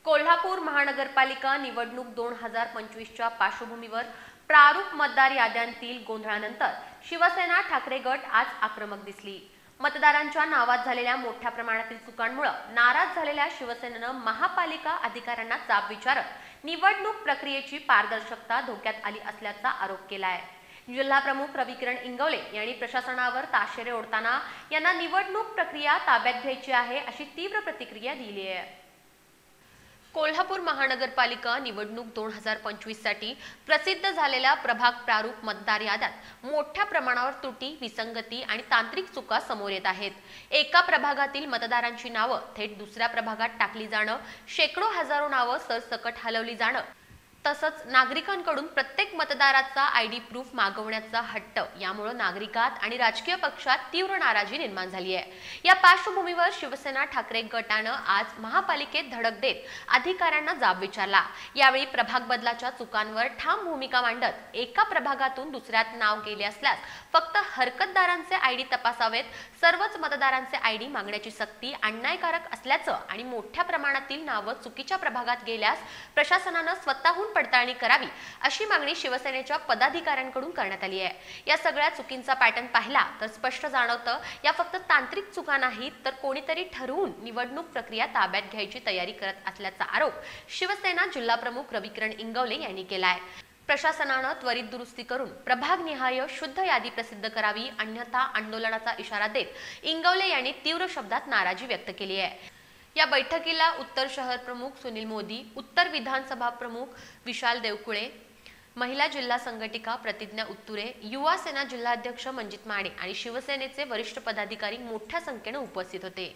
कोल्हापूर महानगरपालिका निवडणूक 2025च्या पार्श्वभूमीवर प्रारूप मतदार याद्यांतील गोंधळानंतर शिवसेना ठाकरे गट आज आक्रमक दिसली। मतदारांच्या नावात झालेल्या मोठ्या प्रमाणातील चुकांमुळे नाराज झालेल्या शिवसेनेनं महापालिका अधिकाऱ्यांना जाब विचारत निवडणूक प्रक्रियेची पारदर्शकता धोक्यात आली असल्याचा आरोप केला आहे। जिल्हा प्रमुख रविकिरण इंगवले यांनी प्रशासनावर ताशेरे ओढताना यांना निवडणूक प्रक्रिया ताब्यात घ्यायची आहे अशी तीव्र प्रतिक्रिया दिली आहे। कोल्हापूर महानगरपालिका निवडणूक 2025 साठी प्रसिद्ध झालेल्या प्रभाग प्रारूप मतदार याद्यात मोठ्या प्रमाणावर त्रुटी, विसंगती आणि तांत्रिक चुका समोर येत आहेत। एका प्रभागातील मतदारांची नावं थेट दुसऱ्या प्रभागात टाकली जाणं, शेकडो हजारो नावं सरसकट हलवली जाणं, तसंच नागरिकांकडून प्रत्येक मतदाराचा आयडी प्रूफ मागवण्याचा हट्ट यामुळे नागरिकात आणि राजकीय पक्षात तीव्र नाराजी निर्माण झाली आहे। या पार्श्वभूमीवर शिवसेना ठाकरे गटानं आज महापालिकेत धडक देत अधिकाऱ्यांना जाब विचारला। यावेळी प्रभाग बदलाच्या चुकांवर ठाम भूमिका मांडत एका प्रभागातून दुसऱ्यात नाव गेले असल्यास फक्त हरकतदारांचे आयडी तपासावेत, सर्वच मतदारांचे आयडी मागण्याची सक्ती अन्यायकारक असल्याचं आणि मोठ्या प्रमाणातील नावं चुकीच्या प्रभागात गेल्यास प्रशासनानं स्वतःहून पडताळणी करावी अशी मागणी शिवसेनेच्या पदाधिकाऱ्यांकडून करण्यात आली आहे। या सगळ्या चुकींचा पॅटर्न पाहिला तर स्पष्ट जाणवतं या फक्त तांत्रिक चुका नाहीत तर कोणीतरी ठरवून निवडणूक प्रक्रिया ताब्यात घ्यायची तयारी करत असल्याचा आरोप शिवसेना जिल्हा प्रमुख रविकिरण इंगवले यांनी केला आहे। प्रशासनानं त्वरित दुरुस्ती करून प्रभागनिहाय शुद्ध यादी प्रसिद्ध करावी, अन्यथा आंदोलनाचा इशारा देत इंगवले यांनी तीव्र शब्दात नाराजी व्यक्त केली आहे। या बैठकीला उत्तर शहर प्रमुख सुनील मोदी, उत्तर विधानसभा प्रमुख विशाल देवकुळे, महिला जिल्हा संघटिका प्रतिज्ञा उत्तुरे, युवा सेना जिल्हाध्यक्ष मंजित माने आणि शिवसेनेचे वरिष्ठ पदाधिकारी मोठ्या संख्येने उपस्थित होते।